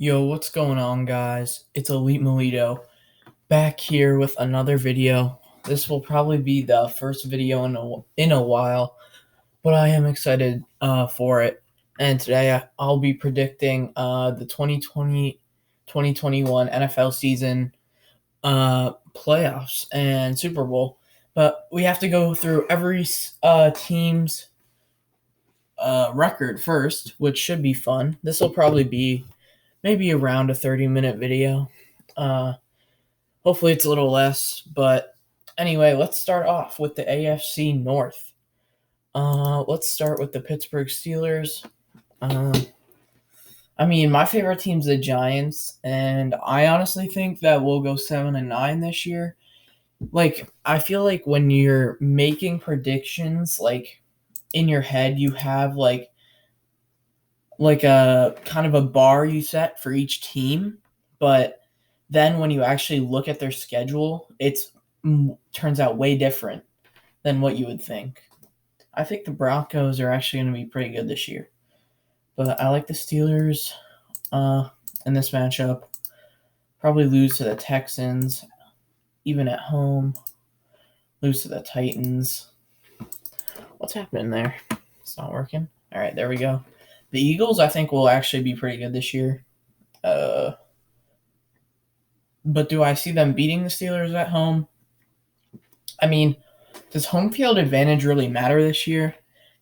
Yo, what's going on, guys? It's Elite Melito back here with another video. This will probably be the first video in a while, but I am excited for it. And today I'll be predicting the 2020-2021 NFL season playoffs and Super Bowl. But we have to go through every team's record first, which should be fun. This will probably be maybe around a 30-minute video. Uh, Hopefully it's a little less, but anyway, let's start off with the AFC North. Let's start with the Pittsburgh Steelers. Uh, my favorite team's the Giants, and I honestly think that we'll go 7-9 this year. Like, I feel like when you're making predictions, like in your head, you have like a kind of a bar you set for each team, but then when you actually look at their schedule, it's turns out way different than what you would think. I think the Broncos are actually going to be pretty good this year, but I like the Steelers in this matchup. Probably lose to the Texans, even at home. Lose to the Titans. What's happening there? It's not working. All right, there we go. The Eagles, I think, will actually be pretty good this year. But do I see them beating the Steelers at home? I mean, does home field advantage really matter this year?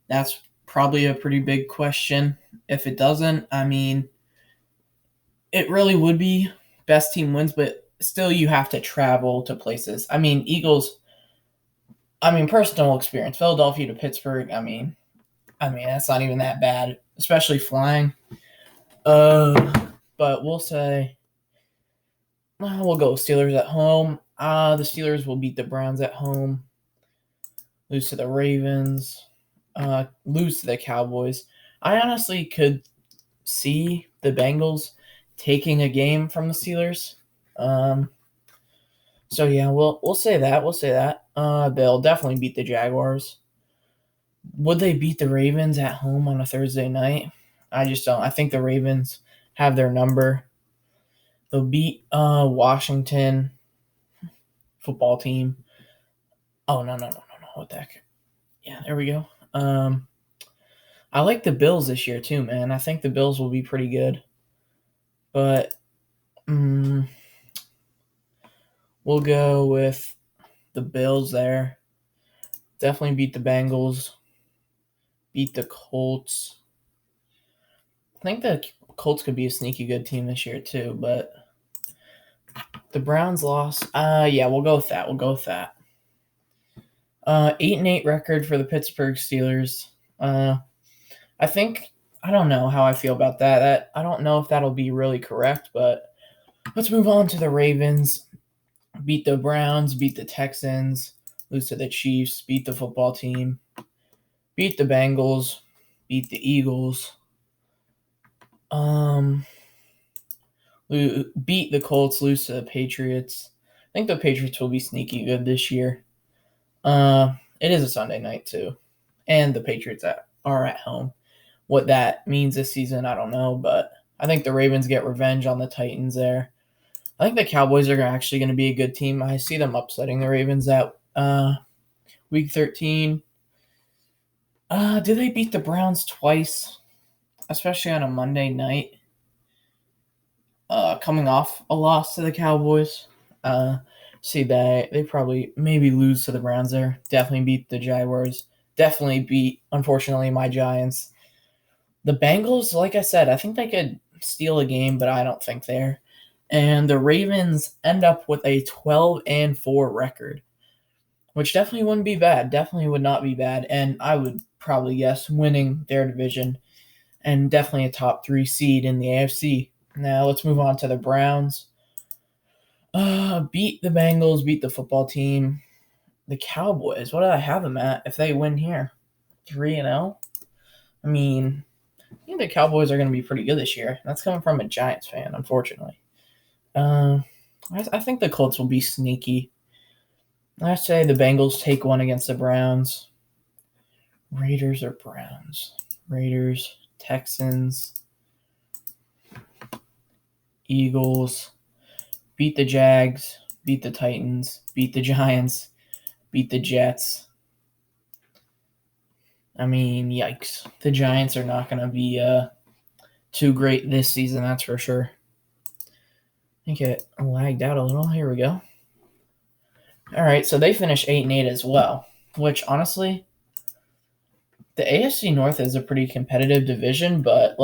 That's probably a pretty big question. If it doesn't, it really would be best team wins, but still you have to travel to places. Eagles, personal experience, Philadelphia to Pittsburgh, that's not even that bad, especially flying. But we'll say we'll go Steelers at home. The Steelers will beat the Browns at home. Lose to the Ravens. Lose to the Cowboys. I honestly could see the Bengals taking a game from the Steelers. So yeah, we'll say that. We'll say that. They'll definitely beat the Jaguars. Would they beat the Ravens at home on a Thursday night? I just don't. I think the Ravens have their number. They'll beat Washington football team. Oh no. What the heck? Yeah, there we go. I like the Bills this year too, man. I think the Bills will be pretty good. But we'll go with the Bills there. Definitely beat the Bengals. Beat the Colts. I think the Colts could be a sneaky good team this year too, but the Browns lost. Yeah, we'll go with that. 8-8 record for the Pittsburgh Steelers. I don't know how I feel about that. I don't know if that'll be really correct, but let's move on to the Ravens. Beat the Browns, beat the Texans, lose to the Chiefs, beat the football team, beat the Bengals, beat the Eagles, beat the Colts, lose to the Patriots. I think the Patriots will be sneaky good this year. It is a Sunday night too, and the Patriots are at home. What that means this season, I don't know, but I think the Ravens get revenge on the Titans there. I think the Cowboys are actually going to be a good team. I see them upsetting the Ravens at Week 13. Did they beat the Browns twice, especially on a Monday night? Coming off a loss to the Cowboys. See that they probably maybe lose to the Browns there. Definitely beat the Jaguars. Definitely beat, unfortunately, my Giants. The Bengals, like I said, I think they could steal a game, but I don't think they're. And the Ravens end up with a 12-4 record, which definitely wouldn't be bad. Definitely would not be bad. And I would probably guess winning their division and definitely a top 3 seed in the AFC. Now let's move on to the Browns. Beat the Bengals, beat the football team. The Cowboys, what do I have them at if they win here? 3-0? I think the Cowboys are going to be pretty good this year. That's coming from a Giants fan, unfortunately. I think the Colts will be sneaky. I say the Bengals take one against the Browns. Raiders or Browns? Raiders, Texans. Eagles, beat the Jags, beat the Titans, beat the Giants, beat the Jets. I mean, yikes. The Giants are not going to be too great this season, that's for sure. I think it lagged out a little. Here we go. All right, so they finished 8-8 as well, which honestly, the AFC North is a pretty competitive division, but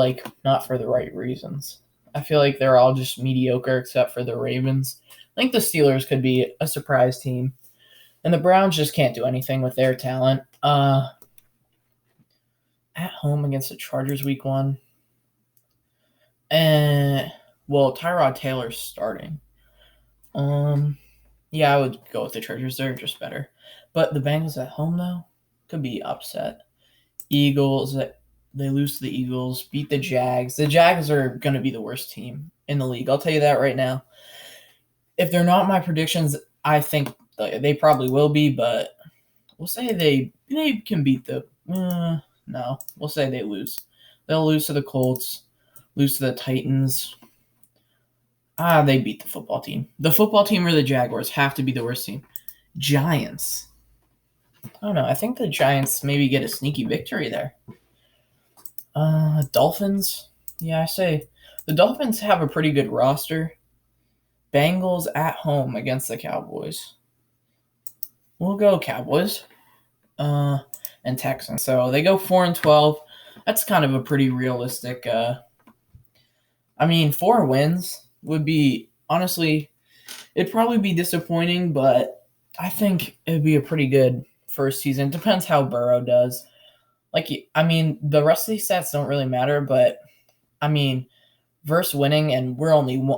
not for the right reasons. I feel like they're all just mediocre except for the Ravens. I think the Steelers could be a surprise team, and the Browns just can't do anything with their talent. At home against the Chargers week 1. And Tyrod Taylor's starting. Yeah, I would go with the Chargers. They're just better. But the Bengals at home, though, could be upset. Eagles, they lose to the Eagles, beat the Jags. The Jags are going to be the worst team in the league. I'll tell you that right now. If they're not my predictions, I think they probably will be, but we'll say they can beat the no, we'll say they lose. They'll lose to the Colts, lose to the Titans. They beat the football team. The football team or the Jaguars have to be the worst team. Giants. I don't know. I think the Giants maybe get a sneaky victory there. Dolphins. Yeah, I say the Dolphins have a pretty good roster. Bengals at home against the Cowboys. We'll go Cowboys. And Texans. So they go 4-12. That's kind of a pretty realistic. 4 wins would be, honestly, it'd probably be disappointing, but I think it'd be a pretty good first season. Depends how Burrow does. The rest of these stats don't really matter, but versus winning, and we're only an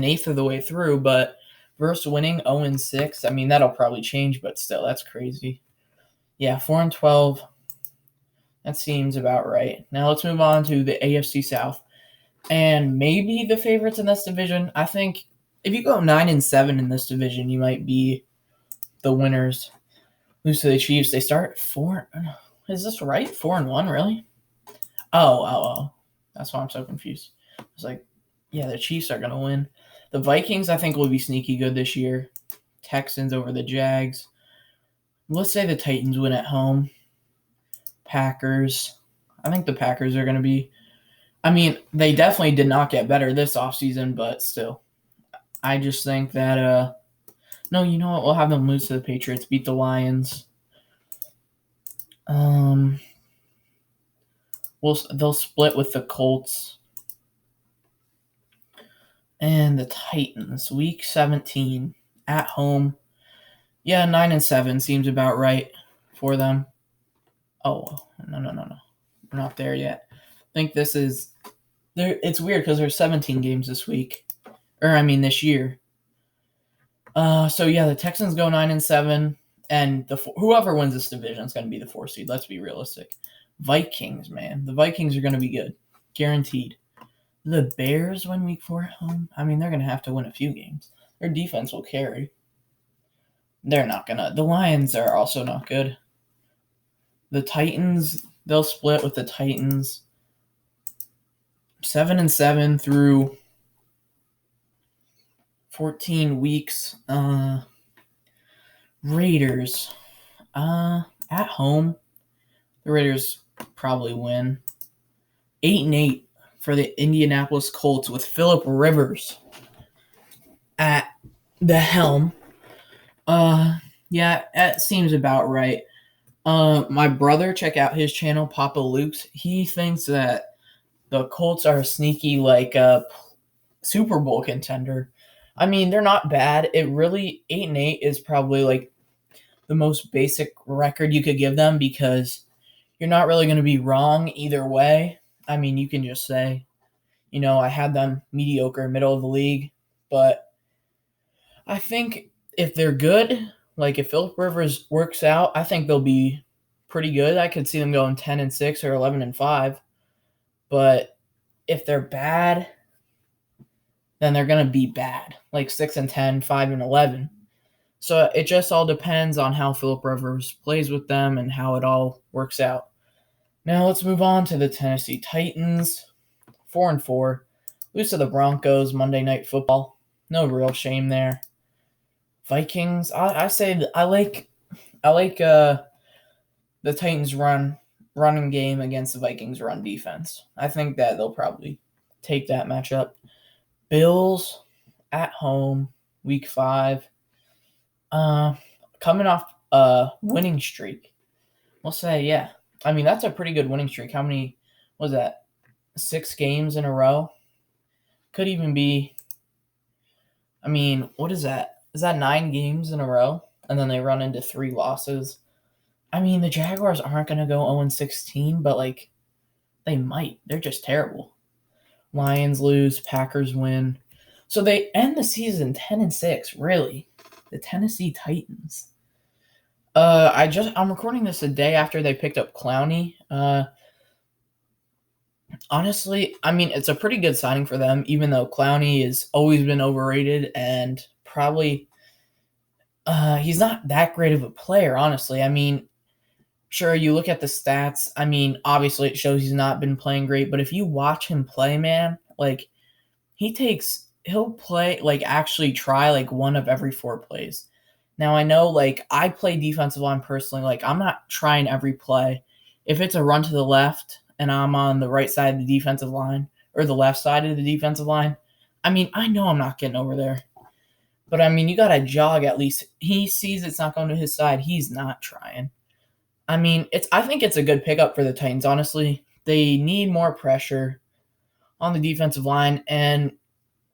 eighth of the way through, but versus winning 0-6, that'll probably change, but still, that's crazy. Yeah, 4-12. That seems about right. Now let's move on to the AFC South. And maybe the favorites in this division. I think if you go 9-7 in this division, you might be the winners. Lose to the Chiefs. They start 4. Is this right? 4-1, really? Oh. That's why I'm so confused. It's the Chiefs are going to win. The Vikings, I think, will be sneaky good this year. Texans over the Jags. Let's say the Titans win at home. Packers. I think the Packers are going to be. They definitely did not get better this offseason, but still. I just think that, no, you know what? We'll have them lose to the Patriots, beat the Lions. They'll split with the Colts. And the Titans, week 17, at home. Yeah, 9-7 seems about right for them. Oh, no. We're not there yet. I think this is there. It's weird because there's 17 games this week, this year. So yeah, the Texans go 9-7, and whoever wins this division is going to be the 4 seed. Let's be realistic. Vikings, man, the Vikings are going to be good, guaranteed. The Bears win week 4 at home. They're going to have to win a few games. Their defense will carry. They're not gonna. The Lions are also not good. The Titans, they'll split with the Titans. 7-7 through 14 weeks. Raiders, at home, the Raiders probably win. 8-8 for the Indianapolis Colts with Phillip Rivers at the helm. Yeah, that seems about right. My brother, check out his channel, Papa Luke's. He thinks that the Colts are a sneaky, Super Bowl contender. They're not bad. 8-8 is probably, the most basic record you could give them because you're not really going to be wrong either way. You can just say, I had them mediocre, middle of the league. But I think if they're good, if Phillip Rivers works out, I think they'll be pretty good. I could see them going 10-6 or 11-5. But if they're bad, then they're going to be bad, 6-10, 5-11. So it just all depends on how Phillip Rivers plays with them and how it all works out. Now let's move on to the Tennessee Titans. 4-4. Lose to the Broncos, Monday Night Football. No real shame there. Vikings, I say I like the Titans running game against the Vikings run defense. I think that they'll probably take that matchup. Bills at home, week 5. Coming off a winning streak. We'll say, yeah. I mean, that's a pretty good winning streak. How many was that? 6 games in a row? Could even be, I mean, what is that? Is that 9 games in a row? And then they run into 3 losses. I mean, the Jaguars aren't going to go 0-16, but, like, they might. They're just terrible. Lions lose, Packers win. So they end the season 10-6, really. The Tennessee Titans. I'm recording this a day after they picked up Clowney. Honestly, I mean, it's a pretty good signing for them, even though Clowney has always been overrated and probably he's not that great of a player, honestly. I mean, sure, you look at the stats. I mean, obviously it shows he's not been playing great, but if you watch him play, man, like he'll play, like actually try like one of every 4 plays. Now I know, like, I play defensive line personally. Like, I'm not trying every play. If it's a run to the left and I'm on the right side of the defensive line or the left side of the defensive line, I mean, I know I'm not getting over there. But, I mean, you got to jog at least. He sees it's not going to his side. He's not trying. I mean, I think it's a good pickup for the Titans, honestly. They need more pressure on the defensive line, and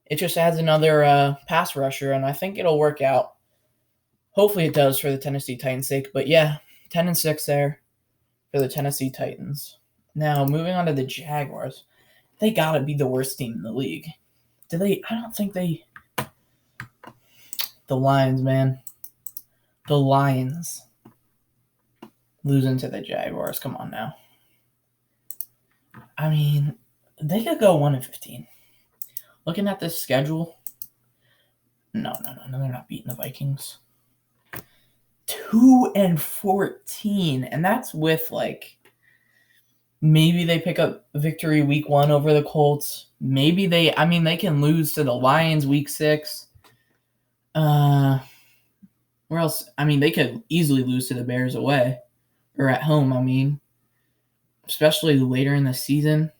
it just adds another pass rusher, and I think it'll work out. Hopefully it does for the Tennessee Titans' sake. But yeah, 10-6 there for the Tennessee Titans. Now, moving on to the Jaguars. They got to be the worst team in the league. I don't think they... The Lions, man. The Lions losing to the Jaguars. Come on now. I mean, they could go 1-15. Looking at this schedule, no, they're not beating the Vikings. 2-14, and that's with, like, maybe they pick up victory week 1 over the Colts. Maybe they can lose to the Lions week 6. Where else? I mean, they could easily lose to the Bears away or at home, I mean, especially later in the season.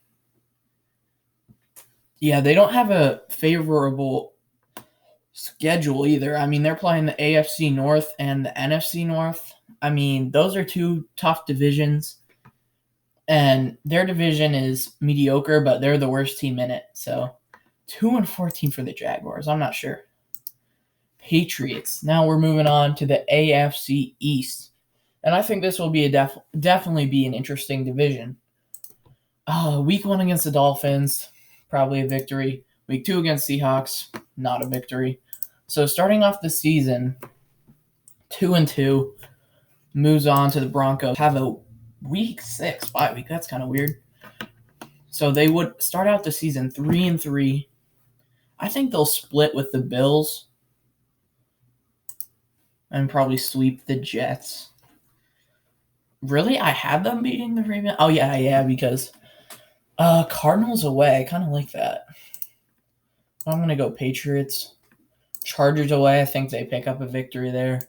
Yeah, they don't have a favorable schedule either. I mean, they're playing the AFC North and the NFC North. I mean, those are 2 tough divisions, and their division is mediocre, but they're the worst team in it. So 2-14 for the Jaguars. I'm not sure. Patriots. Now we're moving on to the AFC East, and I think this will be definitely be an interesting division. Week 1 against the Dolphins, probably a victory. Week 2 against Seahawks, not a victory. So starting off the season, 2-2, moves on to the Broncos. Have a week 6 bye week. That's kind of weird. So they would start out the season 3-3. I think they'll split with the Bills and probably sweep the Jets. Really? I had them beating the Ravens? Oh, yeah, because Cardinals away. I kind of like that. I'm going to go Patriots. Chargers away. I think they pick up a victory there.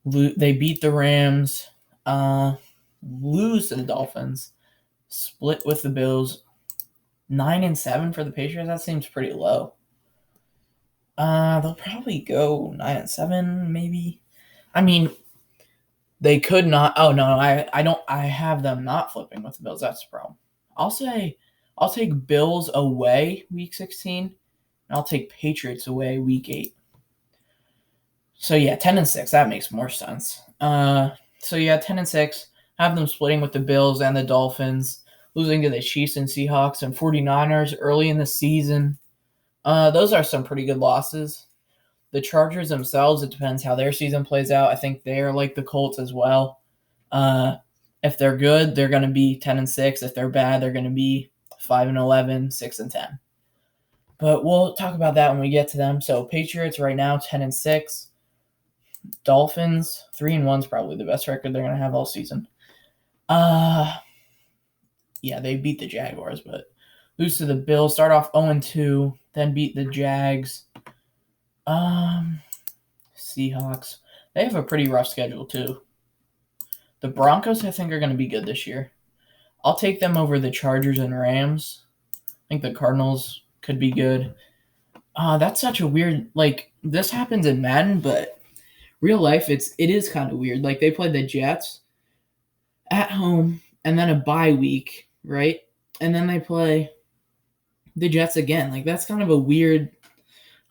They beat the Rams. Lose to the Dolphins. Split with the Bills. 9-7 for the Patriots. That seems pretty low. They'll probably go 9-7, maybe. I mean, they could not. Oh no, I don't. I have them not flipping with the Bills. That's the problem. I'll take Bills away week 16, and I'll take Patriots away week 8. So yeah, 10-6. That makes more sense. So yeah, 10-6. Have them splitting with the Bills and the Dolphins, losing to the Chiefs and Seahawks and 49ers early in the season. Those are some pretty good losses. The Chargers themselves, it depends how their season plays out. I think they're like the Colts as well. If they're good, they're going to be 10-6. If they're bad, they're going to be 5-11, 6-10. But we'll talk about that when we get to them. So Patriots right now 10-6. Dolphins 3-1 is probably the best record they're going to have all season. Yeah, they beat the Jaguars, but lose to the Bills, start off 0-2, then beat the Jags. Seahawks. They have a pretty rough schedule too. The Broncos, I think, are going to be good this year. I'll take them over the Chargers and Rams. I think the Cardinals could be good. That's such a weird, this happens in Madden, but real life, it is kind of weird. Like, they played the Jets at home and then a bye week, right? And then they play the Jets again. Like, that's kind of a weird,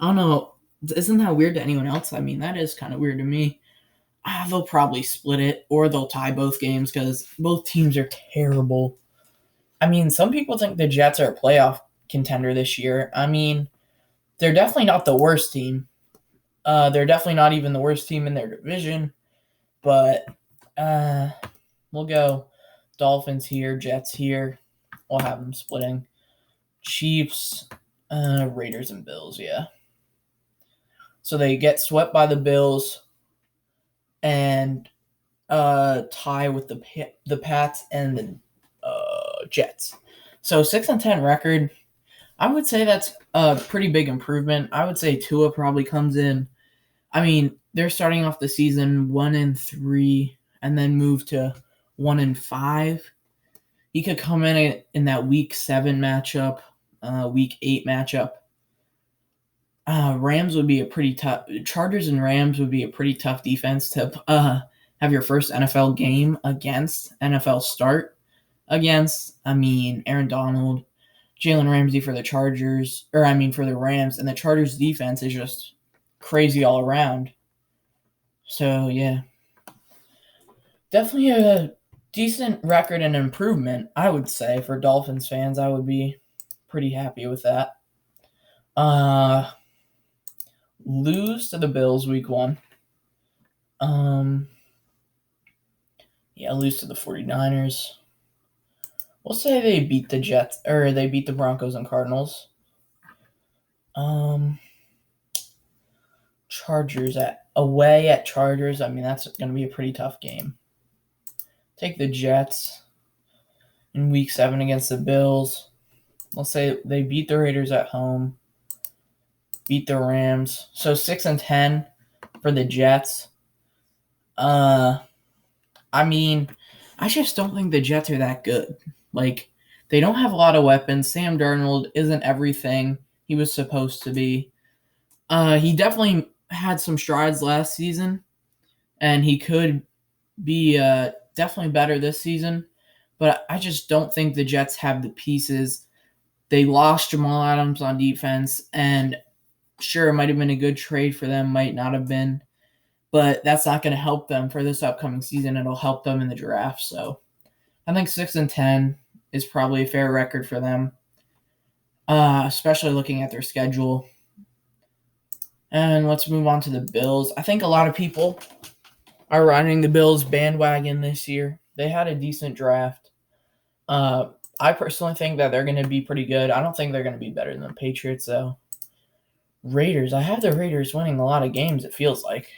I don't know. Isn't that weird to anyone else? I mean, that is kind of weird to me. They'll probably split it or they'll tie both games because both teams are terrible. I mean, some people think the Jets are a playoff contender this year. I mean, they're definitely not the worst team. They're definitely not even the worst team in their division. But we'll go Dolphins here, Jets here. We'll have them splitting. Chiefs, Raiders, and Bills, yeah. So they get swept by the Bills and tie with the Pats and the Jets. So 6-10 record. I would say that's a pretty big improvement. I would say Tua probably comes in. I mean, they're starting off the season 1-3 and then move to 1-5. He could come in that week 7 matchup, week 8 matchup. Rams would be a pretty tough. Chargers and Rams would be a pretty tough defense to have your first NFL game against, NFL start against. I mean, Aaron Donald, Jalen Ramsey for the Chargers, for the Rams, and the Chargers defense is just crazy all around. So, yeah. Definitely a decent record and improvement, I would say, for Dolphins fans. I would be pretty happy with that. Lose to the Bills week 1. Lose to the 49ers. We'll say they beat the Jets, or they beat the Broncos and Cardinals. Chargers away at Chargers. I mean, that's going to be a pretty tough game. Take the Jets in week 7 against the Bills. We'll say they beat the Raiders at home. Beat the Rams. So 6-10 for the Jets. I mean, I just don't think the Jets are that good. Like, they don't have a lot of weapons. Sam Darnold isn't everything he was supposed to be. He definitely had some strides last season, and he could be definitely better this season. But I just don't think the Jets have the pieces. They lost Jamal Adams on defense, and sure, it might have been a good trade for them, might not have been. But that's not going to help them for this upcoming season. It'll help them in the draft. So I think 6-10 is probably a fair record for them, especially looking at their schedule. And let's move on to the Bills. I think a lot of people are riding the Bills bandwagon this year. They had a decent draft. I personally think that they're going to be pretty good. I don't think they're going to be better than the Patriots, though. Raiders. I have the Raiders winning a lot of games, it feels like.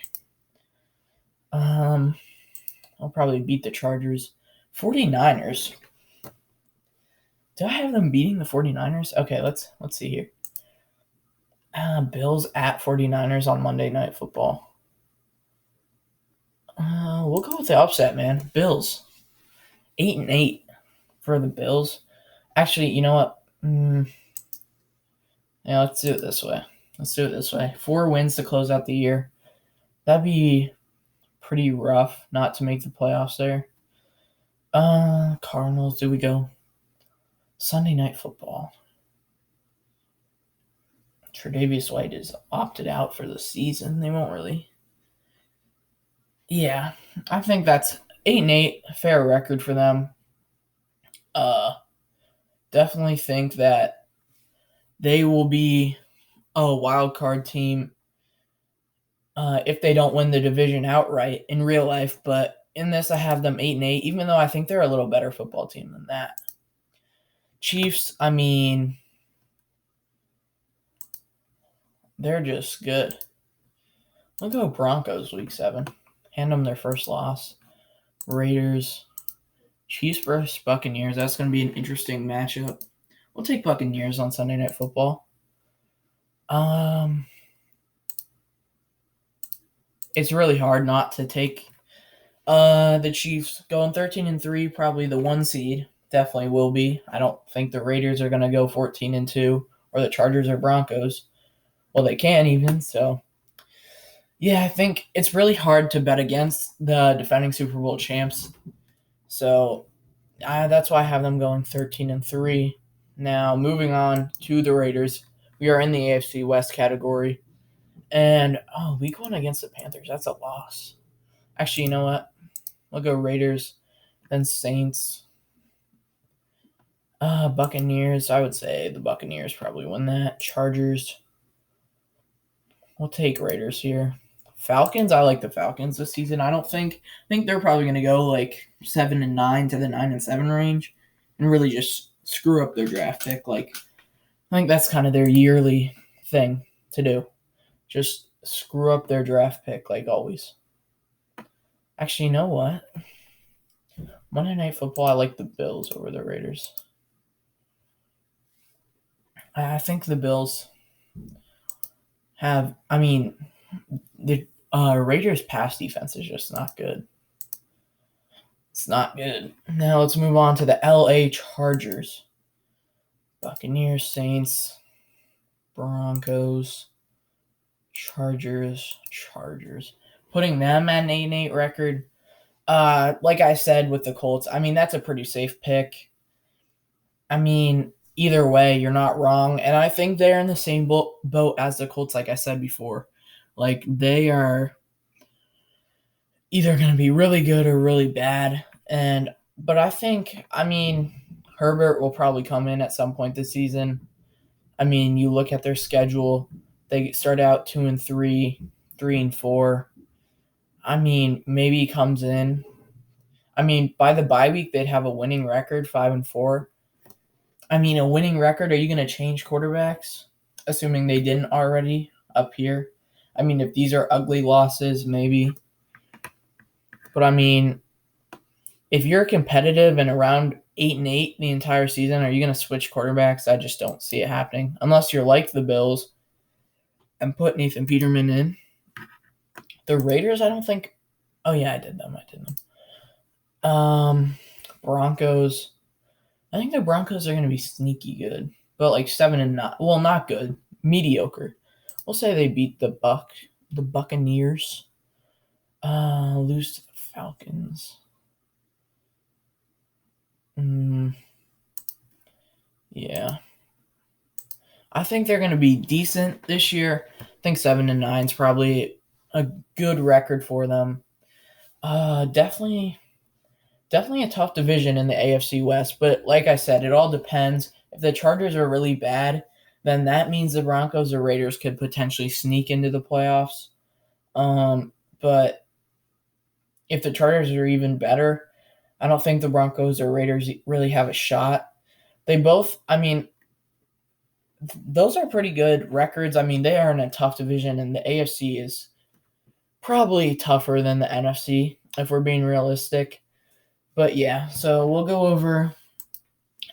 I'll probably beat the Chargers. 49ers. Do I have them beating the 49ers? Okay, let's see here. Bills at 49ers on Monday Night Football. We'll go with the upset, man. Bills. 8-8 for the Bills. Actually, you know what? Let's do it this way. 4 wins to close out the year. That'd be pretty rough not to make the playoffs there. Cardinals, do we go? Sunday Night Football. Tre'Davious White is opted out for the season. They won't really. Yeah, I think that's 8-8, fair record for them. Definitely think that they will be a wild card team if they don't win the division outright in real life. But in this, I have them 8-8, even though I think they're a little better football team than that. Chiefs, I mean, they're just good. We'll go Broncos week 7. Hand them their first loss. Raiders. Chiefs versus Buccaneers. That's going to be an interesting matchup. We'll take Buccaneers on Sunday Night Football. It's really hard not to take the Chiefs. Going 13-3, probably the 1 seed. Definitely will be. I don't think the Raiders are going to go 14-2 or the Chargers or Broncos. Well, they can even, so. Yeah, I think it's really hard to bet against the defending Super Bowl champs. So that's why I have them going 13-3. Now, moving on to the Raiders. We are in the AFC West category. And, week 1 against the Panthers. That's a loss. Actually, you know what? We'll go Raiders, then Saints. Buccaneers. I would say the Buccaneers probably win that. Chargers. We'll take Raiders here. Falcons. I like the Falcons this season. I think they're probably going to go like 7-9 to the 9-7 range, and really just screw up their draft pick. Like, I think that's kind of their yearly thing to do. Just screw up their draft pick like always. Actually, you know what? Monday Night Football. I like the Bills over the Raiders. I think the Bills have. I mean, the Raiders' pass defense is just not good. It's not good. Now let's move on to the LA Chargers. Buccaneers, Saints, Broncos, Chargers. Putting them at an 8-8 record. Like I said with the Colts, I mean, that's a pretty safe pick. I mean, either way, you're not wrong. And I think they're in the same boat as the Colts, like I said before. Like, they are either going to be really good or really bad. But I think, I mean, Herbert will probably come in at some point this season. I mean, you look at their schedule, they start out 2-3, 3-4. I mean, maybe he comes in. I mean, by the bye week, they'd have a winning record, 5-4. I mean, a winning record, are you going to change quarterbacks? Assuming they didn't already up here. I mean, if these are ugly losses, maybe. But I mean, if you're competitive and around 8-8 the entire season, are you going to switch quarterbacks? I just don't see it happening. Unless you're like the Bills and put Nathan Peterman in. The Raiders, I don't think. Oh, yeah, I did them. Broncos. I think the Broncos are going to be sneaky good. But like 7-9. Well, not good. Mediocre. We'll say they beat the Buccaneers. Lose to the Falcons. Yeah. I think they're going to be decent this year. I think 7-9 is probably a good record for them. Definitely a tough division in the AFC West. But like I said, it all depends. If the Chargers are really bad, then that means the Broncos or Raiders could potentially sneak into the playoffs. But if the Chargers are even better, I don't think the Broncos or Raiders really have a shot. They both, I mean, those are pretty good records. I mean, they are in a tough division, and the AFC is probably tougher than the NFC, if we're being realistic. But yeah, so we'll go over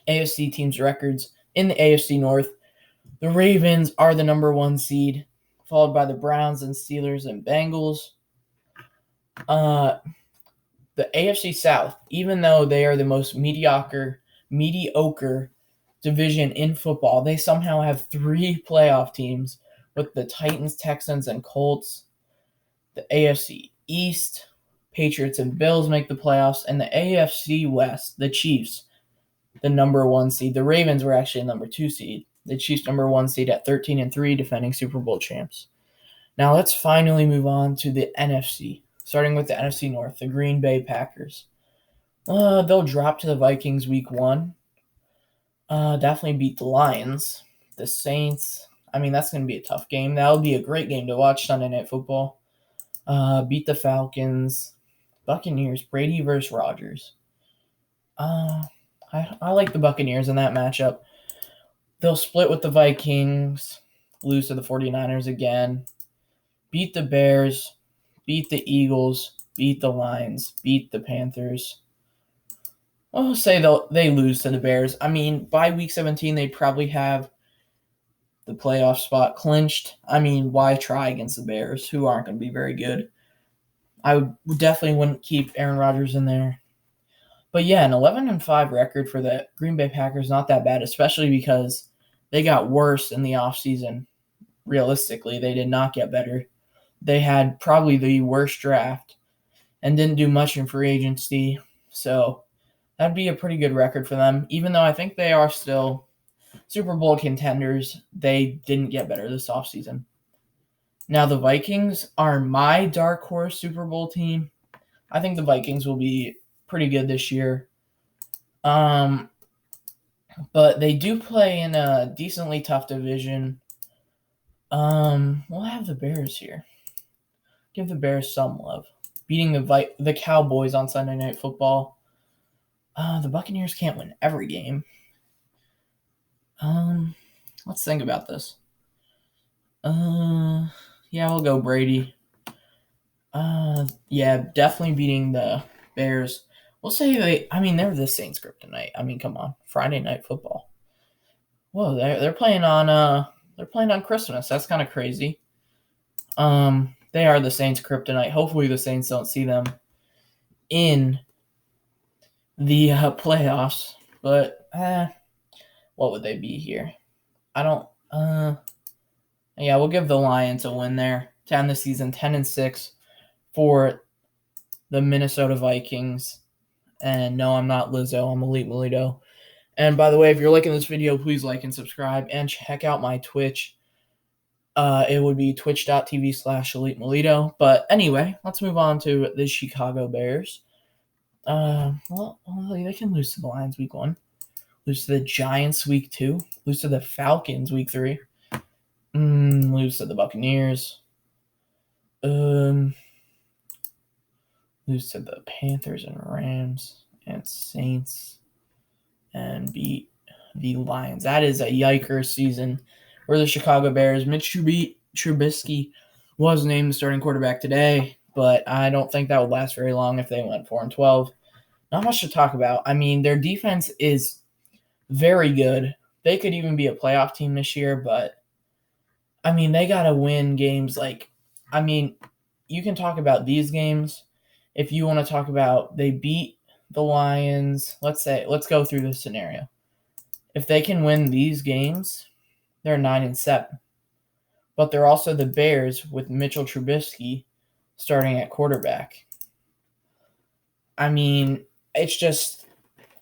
AFC teams' records. In the AFC North, the Ravens are the number 1 seed, followed by the Browns and Steelers and Bengals. The AFC South, even though they are the most mediocre division in football, they somehow have 3 playoff teams with the Titans, Texans, and Colts. The AFC East, Patriots and Bills make the playoffs. And the AFC West, the Chiefs, the number 1 seed. The Ravens were actually number 2 seed. The Chiefs number 1 seed at 13-3, defending Super Bowl champs. Now let's finally move on to the NFC. Starting with the NFC North, the Green Bay Packers. They'll drop to the Vikings week 1. Definitely beat the Lions. The Saints, I mean, that's going to be a tough game. That'll be a great game to watch Sunday Night Football. Beat the Falcons. Buccaneers, Brady versus Rodgers. I like the Buccaneers in that matchup. They'll split with the Vikings, lose to the 49ers again, beat the Bears, beat the Eagles, beat the Lions, beat the Panthers. Well, say they lose to the Bears. I mean, by week 17, they'd probably have the playoff spot clinched. I mean, why try against the Bears, who aren't going to be very good? I definitely wouldn't keep Aaron Rodgers in there. But yeah, an 11-5 record for the Green Bay Packers, not that bad, especially because they got worse in the offseason. Realistically, they did not get better. They had probably the worst draft and didn't do much in free agency. So that'd be a pretty good record for them. Even though I think they are still Super Bowl contenders, they didn't get better this offseason. Now, the Vikings are my dark horse Super Bowl team. I think the Vikings will be pretty good this year. But they do play in a decently tough division. We'll have the Bears here. Give the Bears some love. Beating the Cowboys on Sunday Night Football. The Buccaneers can't win every game. Let's think about this. Yeah, we'll go Brady. Yeah, definitely beating the Bears. We'll say they're the Saints kryptonite. I mean, come on, Friday Night Football. Whoa, they're playing on Christmas. That's kind of crazy. They are the Saints kryptonite. Hopefully, the Saints don't see them in the playoffs. But what would they be here? I don't. Yeah, we'll give the Lions a win there to end the season 10-6 for the Minnesota Vikings. And no, I'm not Lizzo. I'm Elite Melito. And by the way, if you're liking this video, please like and subscribe and check out my Twitch. It would be twitch.tv/Elite Melito. But anyway, let's move on to the Chicago Bears. Well, they can lose to the Lions week 1, lose to the Giants week 2, lose to the Falcons week 3, lose to the Buccaneers, lose to the Panthers and Rams and Saints, and beat the Lions. That is a yiker season for the Chicago Bears. Mitch Trubisky was named the starting quarterback today, but I don't think that would last very long if they went 4-12. Not much to talk about. I mean, their defense is very good. They could even be a playoff team this year, but I mean, they got to win games you can talk about these games. If you want to talk about they beat the Lions, let's go through this scenario. If they can win these games, they're 9-7. But they're also the Bears with Mitchell Trubisky starting at quarterback. I mean, it's just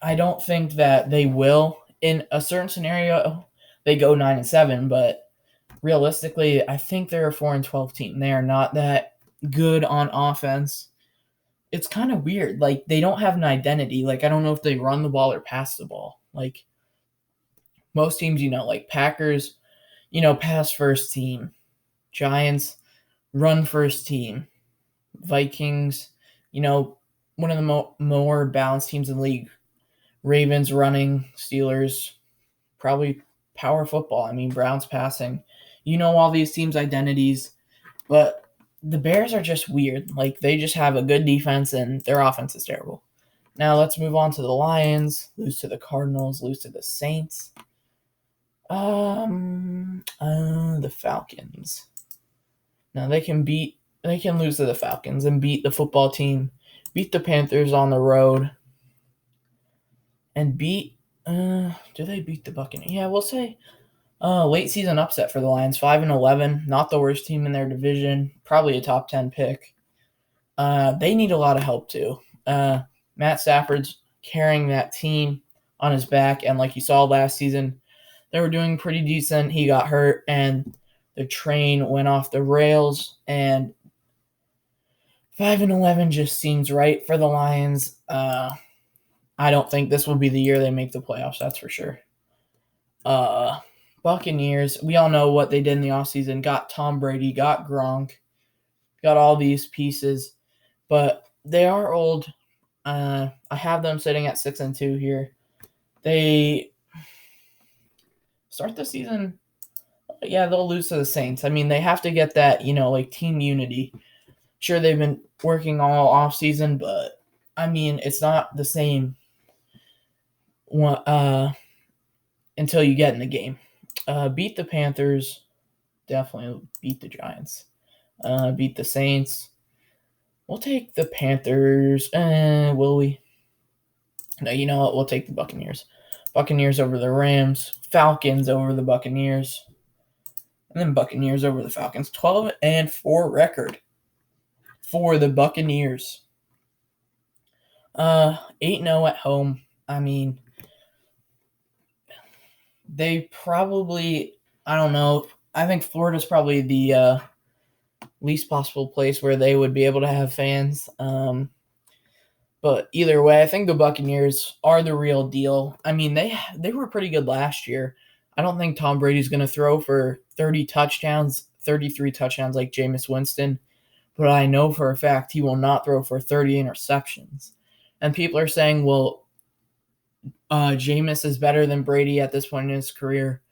I don't think that they will. In a certain scenario, they go 9-7, but realistically, I think they're a 4-12 team. They are not that good on offense. It's kind of weird. Like, they don't have an identity. Like, I don't know if they run the ball or pass the ball. Like, most teams, like Packers, pass first team. Giants, run first team. Vikings, one of the more balanced teams in the league. Ravens running, Steelers, probably power football. I mean, Browns passing. All these teams' identities. But the Bears are just weird. Like, they just have a good defense, and their offense is terrible. Now, let's move on to the Lions. Lose to the Cardinals. Lose to the Saints. The Falcons. Now, they can lose to the Falcons and beat the football team, beat the Panthers on the road, and do they beat the Buccaneers? Yeah, we'll say late season upset for the Lions, 5-11, not the worst team in their division, probably a top 10 pick. They need a lot of help too. Matt Stafford's carrying that team on his back, and like you saw last season, they were doing pretty decent. He got hurt, and the train went off the rails, and 5-11 just seems right for the Lions. I don't think this will be the year they make the playoffs, that's for sure. Buccaneers, we all know what they did in the offseason. Got Tom Brady, got Gronk, got all these pieces, but they are old. I have them sitting at 6-2 here. They start the season, yeah, they'll lose to the Saints. I mean, they have to get that, team unity. Sure, they've been working all offseason, but I mean, it's not the same until you get in the game. Beat the Panthers. Definitely beat the Giants. Beat the Saints. We'll take the Panthers. Will we? No, you know what? We'll take the Buccaneers. Buccaneers over the Rams. Falcons over the Buccaneers. And then Buccaneers over the Falcons. 12-4 record for the Buccaneers. 8-0 at home. I mean, they probably, I don't know. I think Florida's probably the least possible place where they would be able to have fans. But either way, I think the Buccaneers are the real deal. I mean, they were pretty good last year. I don't think Tom Brady's going to throw for 30 touchdowns, 33 touchdowns like Jameis Winston, but I know for a fact he will not throw for 30 interceptions. And people are saying, well, Jameis is better than Brady at this point in his career.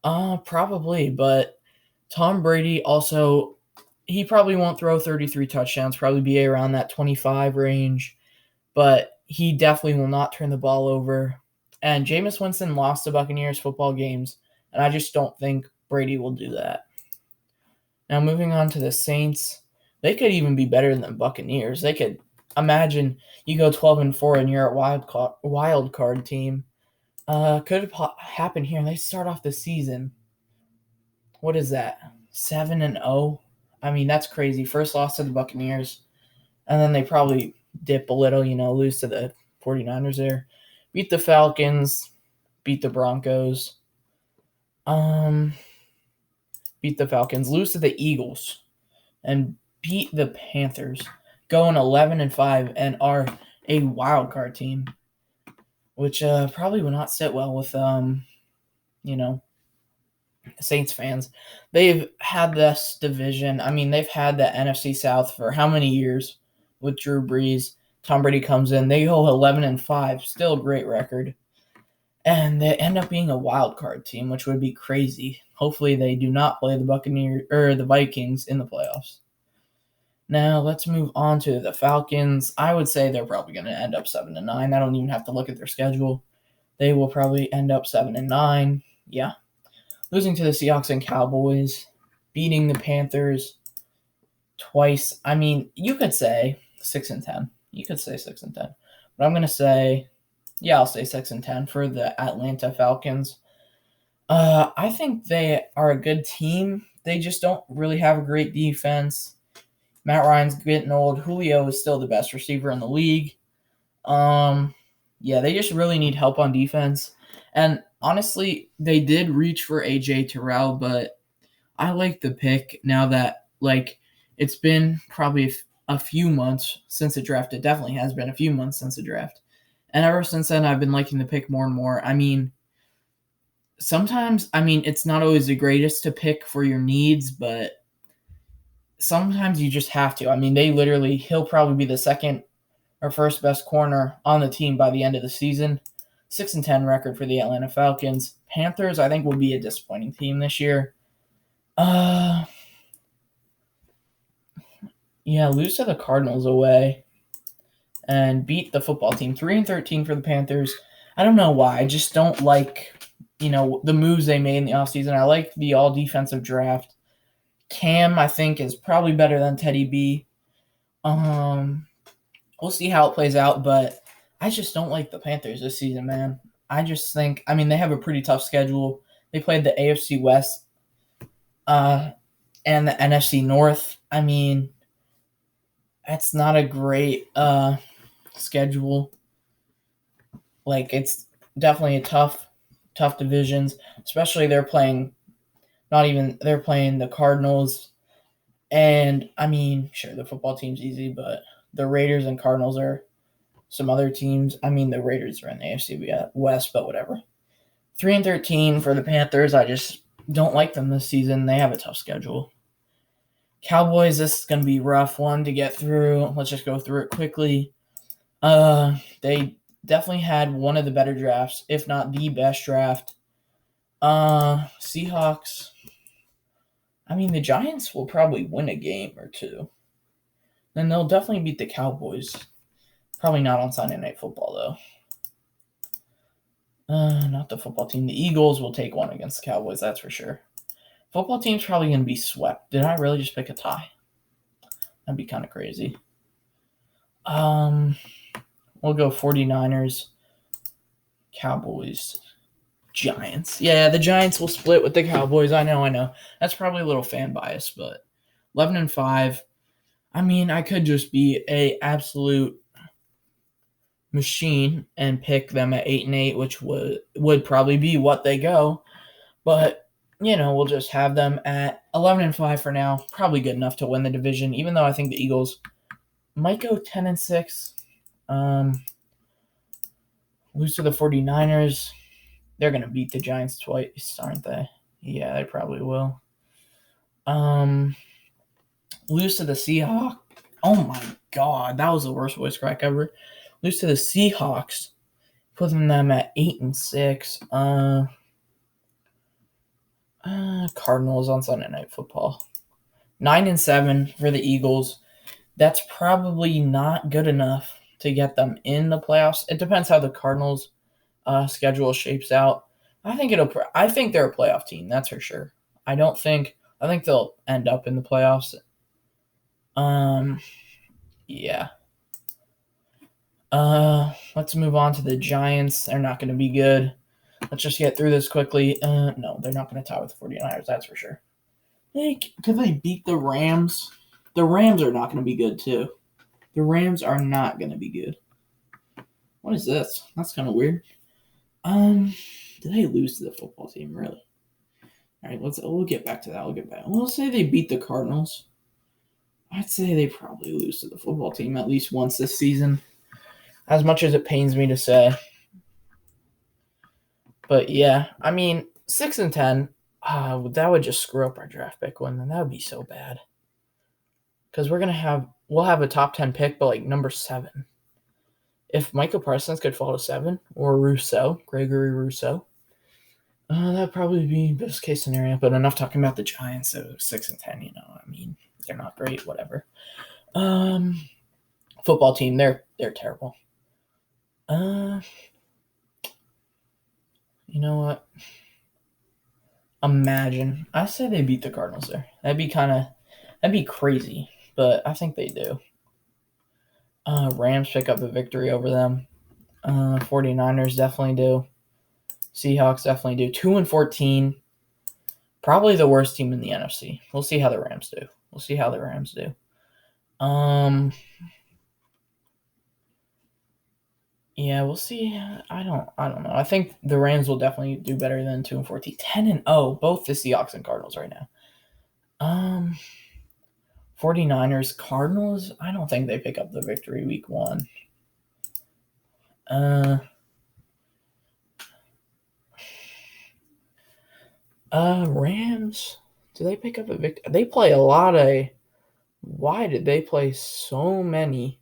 Probably, but Tom Brady also, he probably won't throw 33 touchdowns, probably be around that 25 range, but he definitely will not turn the ball over. And Jameis Winston lost the Buccaneers football games, and I just don't think Brady will do that. Now, moving on to the Saints, they could even be better than the Buccaneers. They could, imagine you go 12-4 and you're a wild card team. Could happen here. They start off the season. What is that? 7-0. I mean, that's crazy. First loss to the Buccaneers, and then they probably dip a little, lose to the 49ers there. Beat the Falcons, beat the Broncos. Beat the Falcons, lose to the Eagles, and beat the Panthers. Going 11-5 and are a wild card team, which probably will not sit well with Saints fans. They've had this division. I mean, they've had the NFC South for how many years with Drew Brees. Tom Brady comes in. They go 11-5, still a great record. And they end up being a wild card team, which would be crazy. Hopefully they do not play the Buccaneers or the Vikings in the playoffs. Now let's move on to the Falcons. I would say they're probably going to end up 7-9. I don't even have to look at their schedule. They will probably end up 7-9. Yeah. Losing to the Seahawks and Cowboys, beating the Panthers twice. I mean, you could say 6-10. You could say 6-10. But I'm going to say, I'll say 6-10 for the Atlanta Falcons. I think they are a good team. They just don't really have a great defense. Matt Ryan's getting old. Julio is still the best receiver in the league. They just really need help on defense. And honestly, they did reach for AJ Terrell, but I like the pick now that, it's been probably a few months since the draft. It definitely has been a few months since the draft. And ever since then, I've been liking the pick more and more. I mean, sometimes, it's not always the greatest to pick for your needs, but sometimes you just have to. I mean, he'll probably be the second or first best corner on the team by the end of the season. 6-10 record for the Atlanta Falcons. Panthers, I think, will be a disappointing team this year. Lose to the Cardinals away and beat the football team. 3-13 for the Panthers. I don't know why. I just don't like, the moves they made in the offseason. I like the all-defensive draft. Cam, I think, is probably better than Teddy B. We'll see how it plays out, but I just don't like the Panthers this season, man. I just think, they have a pretty tough schedule. They played the AFC West and the NFC North. It's not a great schedule. It's definitely a tough divisions, especially they're playing the Cardinals. And, sure, the football team's easy, but the Raiders and Cardinals are some other teams. The Raiders are in the AFC West, but whatever. 3-13 for the Panthers. I just don't like them this season. They have a tough schedule. Cowboys, this is going to be a rough one to get through. Let's just go through it quickly. They definitely had one of the better drafts, if not the best draft. Seahawks. The Giants will probably win a game or two. Then they'll definitely beat the Cowboys. Probably not on Sunday Night Football, though. Not the football team. The Eagles will take one against the Cowboys, that's for sure. Football team's probably going to be swept. Did I really just pick a tie? That'd be kind of crazy. We'll go 49ers, Cowboys, Giants. Yeah, the Giants will split with the Cowboys. I know. That's probably a little fan bias, but 11-5. I mean, I could just be a absolute machine and pick them at 8-8, which would probably be what they go. But we'll just have them at 11-5 for now. Probably good enough to win the division, even though I think the Eagles might go 10-6. Lose to the 49ers. They're going to beat the Giants twice, aren't they? Yeah, they probably will. Lose to the Seahawks. Oh my God, that was the worst voice crack ever. Lose to the Seahawks, putting them at 8-6. Cardinals on Sunday Night Football. 9-7 for the Eagles. That's probably not good enough to get them in the playoffs. It depends how the Cardinals' schedule shapes out. I think they're a playoff team. That's for sure. I think they'll end up in the playoffs. Yeah. Let's move on to the Giants. They're not going to be good. Let's just get through this quickly. No, they're not going to tie with the 49ers, that's for sure. Could they beat the Rams? The Rams are not going to be good, too. The Rams are not going to be good. What is this? That's kind of weird. Did they lose to the football team, really? All right, we'll get back to that. We'll say they beat the Cardinals. I'd say they probably lose to the football team at least once this season, as much as it pains me to say. But yeah, I mean, 6-10, that would just screw up our draft pick win, and that would be so bad. Because we'll have a top 10 pick, but like number 7. If Micah Parsons could fall to 7, or Gregory Rousseau, that'd probably be best case scenario. But enough talking about the Giants. So 6-10, I mean, they're not great, whatever. Football team, they're terrible. You know what? Imagine. I say they beat the Cardinals there. That'd be crazy, but I think they do. Rams pick up a victory over them. 49ers definitely do. Seahawks definitely do. 2-14. Probably the worst team in the NFC. We'll see how the Rams do. Yeah, we'll see. I don't know. I think the Rams will definitely do better than 2-14. 10-0, both the Seahawks and Cardinals right now. 49ers, Cardinals, I don't think they pick up the victory week 1. Rams, do they pick up a victory? They play a lot of. Why did they play so many?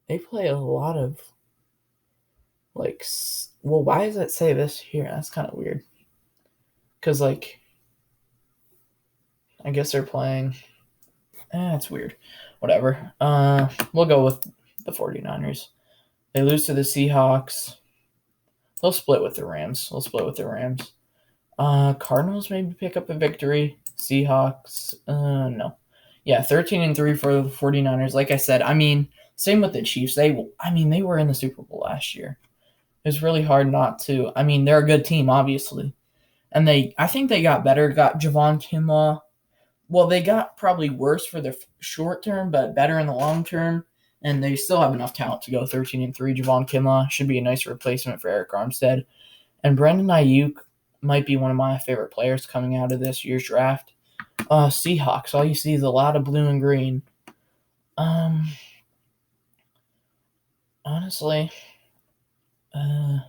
They play a lot of. Why does it say this here? That's kind of weird. Because, I guess they're playing. It's weird. Whatever. We'll go with the 49ers. They lose to the Seahawks. They'll split with the Rams. Cardinals maybe pick up a victory. Seahawks, no. Yeah, 13-3 for the 49ers. Like I said, I mean, same with the Chiefs. They were in the Super Bowl last year. It was really hard not to. I mean, they're a good team, obviously. And I think they got better. Got Javon Kinlaw. Well, they got probably worse for the short term, but better in the long term. And they still have enough talent to go 13-3. Javon Kinlaw should be a nice replacement for Eric Armstead. And Brandon Ayuk might be one of my favorite players coming out of this year's draft. Seahawks, all you see is a lot of blue and green. Honestly, all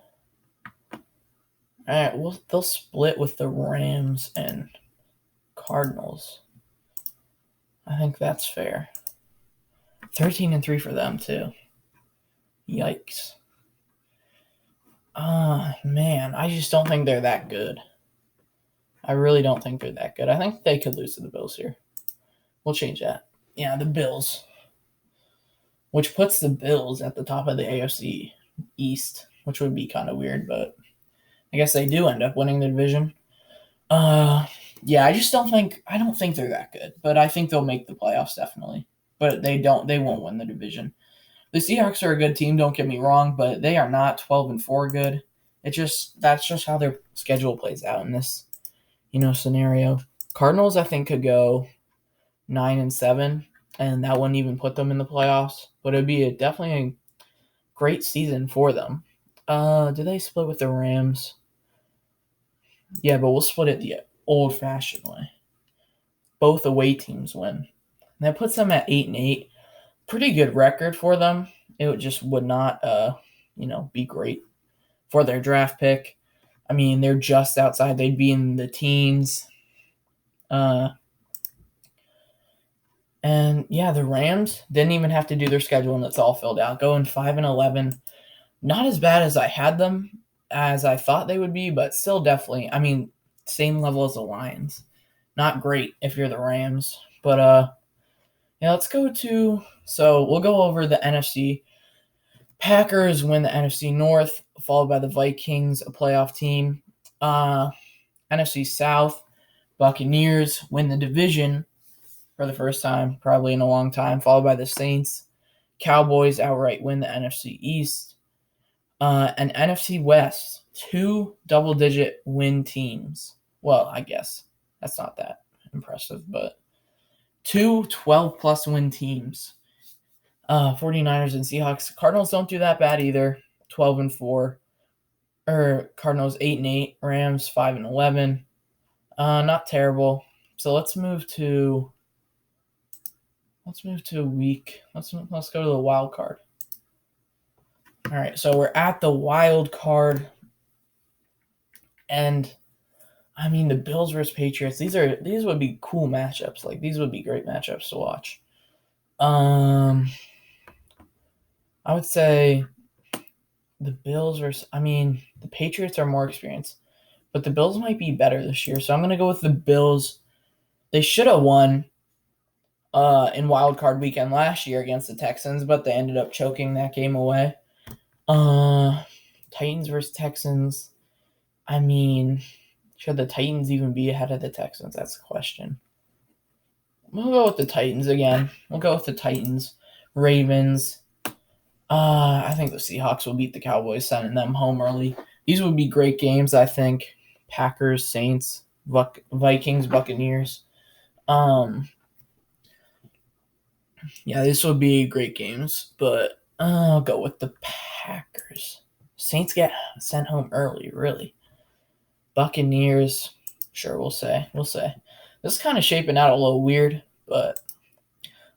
right, they'll split with the Rams and Cardinals. I think that's fair. 13-3 for them too. Yikes. Man, I just don't think they're that good. I really don't think they're that good. I think they could lose to the Bills here. We'll change that. Yeah, the Bills. Which puts the Bills at the top of the AFC East, which would be kind of weird, but I guess they do end up winning the division. Yeah, I don't think they're that good, but I think they'll make the playoffs definitely. But they won't win the division. The Seahawks are a good team, don't get me wrong, but they are not 12-4 good. That's just how their schedule plays out in this, scenario. Cardinals, I think, could go 9-7, and that wouldn't even put them in the playoffs. But it'd be definitely a great season for them. Do they split with the Rams? Yeah, but we'll split it the old-fashioned way. Both away teams win. And that puts them at 8-8. Pretty good record for them. It just would not, be great for their draft pick. I mean, they're just outside. They'd be in the teens. And yeah, the Rams didn't even have to do their schedule, and it's all filled out. Going 5-11, not as bad as I had them, as I thought they would be, but still definitely. I mean, same level as the Lions. Not great if you're the Rams, but yeah. Let's go to. So we'll go over the NFC. Packers win the NFC North, followed by the Vikings, a playoff team. NFC South, Buccaneers win the division for the first time, probably in a long time, followed by the Saints. Cowboys outright win the NFC East. And NFC West, 2 double-digit win teams. Well, I guess that's not that impressive, but 2 12-plus win teams. 49ers and Seahawks. Cardinals don't do that bad either. 12-4. Cardinals 8-8. Rams 5-11. Not terrible. So let's move to week. Let's go to the wild card. All right, so we're at the wild card, and I mean the Bills versus Patriots. These would be cool matchups. Like, these would be great matchups to watch. I would say the Bills versus. I mean, the Patriots are more experienced, but the Bills might be better this year. So I'm gonna go with the Bills. They should have won in wild card weekend last year against the Texans, but they ended up choking that game away. Titans versus Texans. I mean, should the Titans even be ahead of the Texans? That's the question. We'll go with the Titans again. We'll go with the Titans. Ravens. I think the Seahawks will beat the Cowboys, sending them home early. These would be great games, I think. Packers, Saints, Vikings, Buccaneers. Yeah, this would be great games, but I'll go with the Packers. Saints get sent home early, really. Buccaneers, sure, we'll say. This is kind of shaping out a little weird, but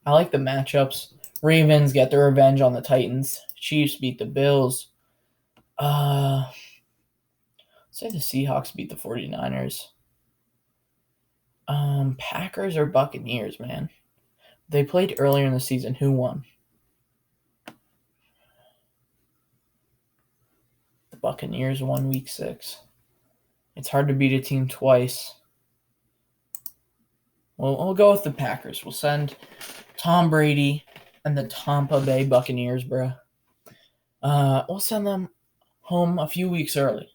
I like the matchups. Ravens get their revenge on the Titans. Chiefs beat the Bills. Say the Seahawks beat the 49ers. Packers or Buccaneers, man. They played earlier in the season. Who won? The Buccaneers won week 6. It's hard to beat a team twice. Well, we'll go with the Packers. We'll send Tom Brady and the Tampa Bay Buccaneers, bro. We'll send them home a few weeks early.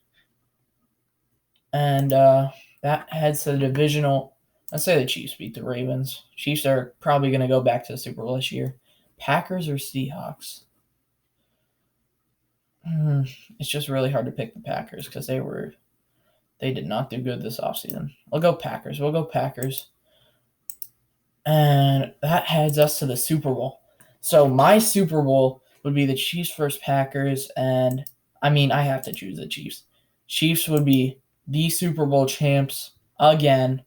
And that heads to the divisional. Let's say the Chiefs beat the Ravens. Chiefs are probably going to go back to the Super Bowl this year. Packers or Seahawks? It's just really hard to pick the Packers because they did not do good this offseason. We'll go Packers. And that heads us to the Super Bowl. So my Super Bowl would be the Chiefs versus Packers. And, I mean, I have to choose the Chiefs. Chiefs would be the Super Bowl champs again.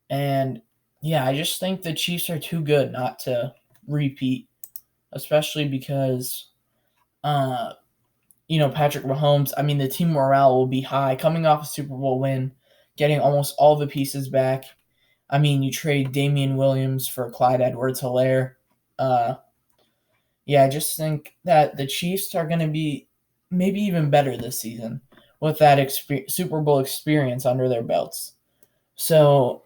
And, yeah, I just think the Chiefs are too good not to repeat, especially because, Patrick Mahomes, I mean, the team morale will be high. Coming off a Super Bowl win, getting almost all the pieces back. I mean, you trade Damian Williams for Clyde Edwards-Helaire. I just think that the Chiefs are going to be maybe even better this season with that Super Bowl experience under their belts. So,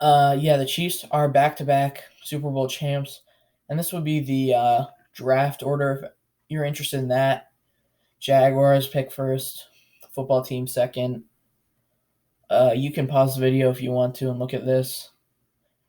the Chiefs are back-to-back Super Bowl champs, and this would be the draft order if you're interested in that. Jaguars pick first, football team second. You can pause the video if you want to and look at this.